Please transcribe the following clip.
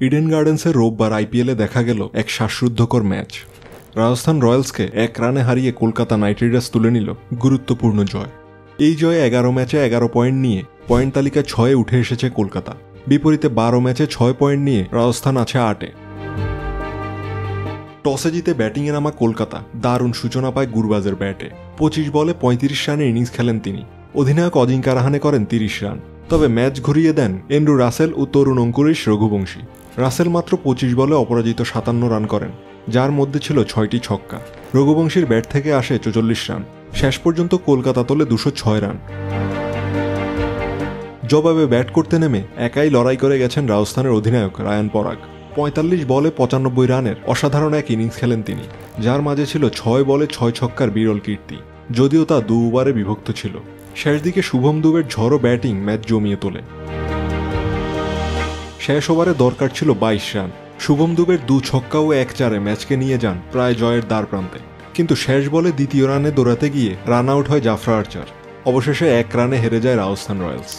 Eden গার্ডেন্সের রোববার আইপিএলে দেখা গেল এক শ্বাসরুদ্ধকর ম্যাচ। রাজস্থান রয়্যালসকে 1 রানে হারিয়ে কলকাতা নাইট রাইডার্স তুলে নিল গুরুত্বপূর্ণ জয়। এই জয়ে 11 ম্যাচে 11 পয়েন্ট নিয়ে পয়েন্ট তালিকায় 6-এ উঠে এসেছে কলকাতা। বিপরীতে 12 ম্যাচে 6 পয়েন্ট নিয়ে রাজস্থান আছে 8-এ। টসে জিতে ব্যাটিংয়ে নামা কলকাতা দারুণ সূচনা পায় গুরবাজের ব্যাটে। 25 বলে 35 রানের ইনিংস খেলেন তিনি। অধিনায়ক অজিঙ্কা রাহানে করেন 30 রান। তবে ম্যাচ ঘুরিয়ে দেন এন্ড্রু রাসেল ও তরুণ অঙ্কুরিশ রঘুবংশী। রাসেল মাত্র 25 বলে অপরাজিত 57 রান করেন, যার মধ্যে ছিল 6টি ছক্কা। রঘুবংশীর ব্যাট থেকে আসে 44 রান। শেষ পর্যন্ত কলকাতা তোলে 206 রান। জবাবে ব্যাট করতে নেমে একাই লড়াই করে গেছেন রাজস্থানের অধিনায়ক রায়ান পরাগ। 45 বলে 95 রানের অসাধারণ এক ইনিংস খেলেন তিনি, যার মাঝে ছিল 6 বলে 6 ছক্কার বিরল কীর্তি, যদিও তা 2 ওভারে বিভক্ত ছিল। শেষ দিকে শুভম দুবের ঝড়ো ব্যাটিং ম্যাচ জমিয়ে তোলে। শেষ ওভারে দরকার ছিল 22 রান। শুভম দুবের 2 ছক্কা ও 1 চারে ম্যাচকে নিয়ে যান প্রায় জয়ের দ্বার প্রান্তে। কিন্তু শেষ বলে দ্বিতীয় রানে দৌড়াতে গিয়ে রান আউট হয় জাফরা আর্চার। অবশেষে 1 রানে হেরে যায় রাজস্থান রয়্যালস।